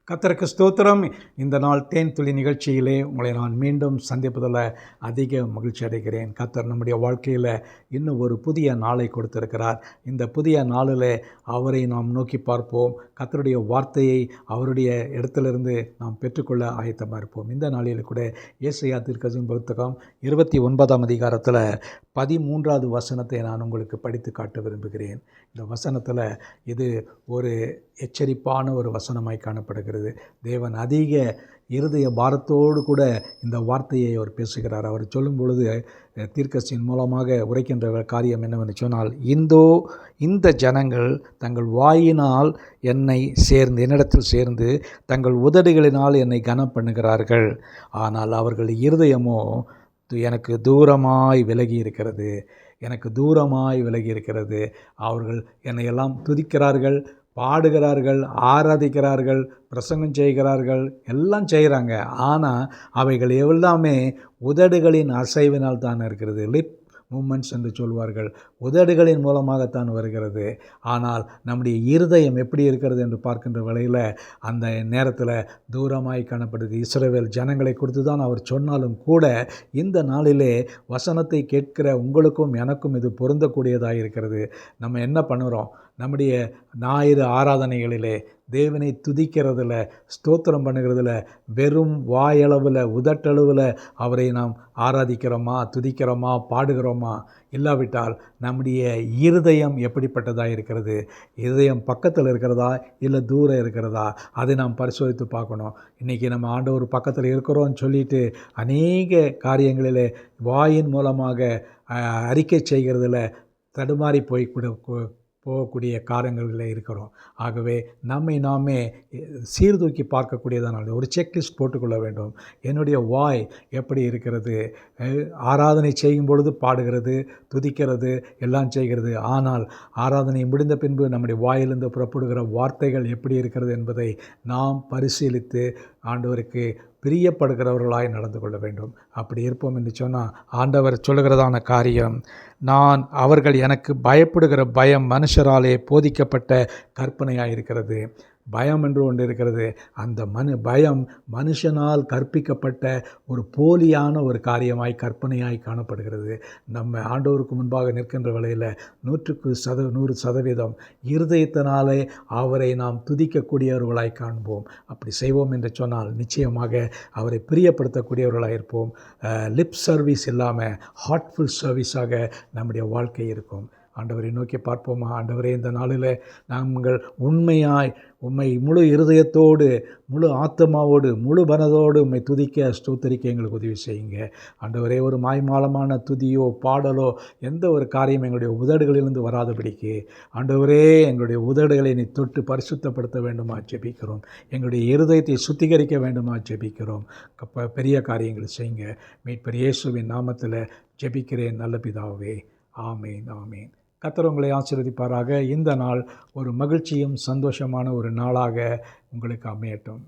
கர்த்தருக்கு ஸ்தோத்திரம். இந்த நாள் தேன் துளி நிகழ்ச்சியிலே உங்களை நான் மீண்டும் சந்திப்பதில் அதிக மகிழ்ச்சி அடைகிறேன். கர்த்தர் நம்முடைய வாழ்க்கையில் இன்னும் ஒரு புதிய நாளை கொடுத்திருக்கிறார். இந்த புதிய நாளில் அவரை நாம் நோக்கி பார்ப்போம். கர்த்தருடைய வார்த்தையை அவருடைய இடத்திலிருந்து நாம் பெற்றுக்கொள்ள ஆயத்தமாக இருப்போம். இந்த நாளில் கூட ஏசாயா தீர்க்கதரிசியின் புத்தகம் 29ஆம் அதிகாரத்தில் 13வது வசனத்தை நான் உங்களுக்கு படித்து காட்ட விரும்புகிறேன். இந்த வசனத்தில் இது ஒரு எச்சரிப்பான ஒரு வசனமாய் காணப்படுகிறது. தேவன் அதிக இருதய பாரத்தோடு கூட இந்த வார்த்தையை அவர் பேசுகிறார். அவர் சொல்லும் பொழுது தீர்க்கதரிசியின் மூலமாக உரைக்கின்ற காரியம் என்னவென்று சொன்னால், இந்த ஜனங்கள் தங்கள் வாயினால் என்னிடத்தில் சேர்ந்து தங்கள் உதடுகளினால் என்னை கனம் பண்ணுகிறார்கள், ஆனால் அவர்கள் இருதயமோ எனக்கு தூரமாய் விலகி இருக்கிறது. அவர்கள் என்னையெல்லாம் துதிக்கிறார்கள், பாடுகிறார்கள், ஆராதிக்கிறார்கள், பிரசங்கம் செய்கிறார்கள், எல்லாம் செய்கிறாங்க. ஆனால் அவைகள் எல்லாமே உதடுகளின் அசைவினால் தான் இருக்கிறது. லிப் மூமெண்ட்ஸ் என்று சொல்வார்கள். உதடுகளின் மூலமாகத்தான் வருகிறது. ஆனால் நம்முடைய இருதயம் எப்படி இருக்கிறது என்று பார்க்கின்ற வேளையில் அந்த நேரத்தில் தூரமாய் காணப்படுது. இஸ்ரவேல் ஜனங்களை குறித்து தான் அவர் சொன்னாலும் கூட இந்த நாளிலே வசனத்தை கேட்கிற உங்களுக்கும் எனக்கும் இது பொருந்தக்கூடியதாக இருக்கிறது. நம்ம என்ன பண்ணுறோம்? நம்முடைய ஞாயிறு ஆராதனைகளிலே தேவனை துதிக்கிறதில், ஸ்தோத்திரம் பண்ணுகிறதில், வெறும் வாயளவில் உதட்டளவில் அவரை நாம் ஆராதிக்கிறோமா, துதிக்கிறோமா, பாடுகிறோமா? இல்லாவிட்டால் நம்முடைய இருதயம் எப்படிப்பட்டதாக இருக்கிறது? இருதயம் பக்கத்தில் இருக்கிறதா இல்லை தூரம் இருக்கிறதா? அதை நாம் பரிசோதித்து பார்க்கணும். இன்றைக்கி நம்ம ஆண்டவர் பக்கத்தில் இருக்கிறோன்னு சொல்லிட்டு அநேக காரியங்களில் வாயின் மூலமாக அறிக்கை செய்கிறதில் தடுமாறி போகக்கூடிய காரியங்களில் இருக்கிறோம். ஆகவே நாமே சீர்தூக்கி பார்க்கக்கூடியதான ஒரு செக்லிஸ்ட் போட்டுக்கொள்ள வேண்டும். என்னுடைய வாய் எப்படி இருக்கிறது? ஆராதனை செய்யும் பொழுது பாடுகிறது, துதிக்கிறது, எல்லாம் செய்கிறது. ஆனால் ஆராதனை முடிந்த பின்பு நம்முடைய வாயிலிருந்து புறப்படுகிற வார்த்தைகள் எப்படி இருக்கிறது என்பதை நாம் பரிசீலித்து ஆண்டவருக்கு பிரியப்படுகிறவர்களாய் நடந்து கொள்ள வேண்டும். அப்படி இருப்போம் என்று சொன்னால் ஆண்டவர் சொல்லுகிறதான காரியம், அவர்கள் எனக்கு பயப்படுகிற பயம் மனுஷராலே போதிக்கப்பட்ட கற்பனையாக இருக்கிறது. பயம் என்று ஒன்று இருக்கிறது. அந்த பயம் மனுஷனால் கற்பிக்கப்பட்ட ஒரு போலியான ஒரு காரியமாய் கற்பனையாய் காணப்படுகிறது. நம்ம ஆண்டவருக்கு முன்பாக நிற்கின்ற வேளையில் 100% இருதயத்தினாலே அவரை நாம் துதிக்கக்கூடியவர்களாய் காண்போம். அப்படி செய்வோம் என்று சொன்னால் நிச்சயமாக அவரை பிரியப்படுத்தக்கூடியவர்களாக இருப்போம். லிப் சர்வீஸ் இல்லாமல் ஹார்ட்ஃபுல் சர்வீஸாக நம்முடைய வாழ்க்கை இருக்கும். ஆண்டவரை நோக்கி பார்ப்போமா? ஆண்டவரே, இந்த நாளில் நாங்கள் உம்மை முழு இருதயத்தோடு, முழு ஆத்மாவோடு, முழு மனதோடு உம்மை துதிக்க, ஸ்தோத்தரிக்க எங்களுக்கு உதவி செய்யுங்க. ஆண்டவரே, ஒரு மாய்மாலமான துதியோ பாடலோ எந்த ஒரு காரியம் எங்களுடைய உதடுகளிலிருந்து வராதபடிக்கு ஆண்டவரே, எங்களுடைய உதடுகளை நீ தொட்டு பரிசுத்தப்படுத்த வேண்டுமா ஜெபிக்கிறோம். எங்களுடைய இருதயத்தை சுத்திகரிக்க வேண்டுமா ஜெபிக்கிறோம். பெரிய காரியங்களை செய்யுங்க. மீட்பர் இயேசுவின் நாமத்தில் ஜெபிக்கிறேன் நல்ல பிதாவே. ஆமேன், ஆமேன். கர்த்தர் உங்களை ஆசீர்வதிப்பாராக. இந்த நாள் ஒரு மகிழ்ச்சியும் சந்தோஷமான ஒரு நாளாக உங்களுக்கு அமையட்டும்.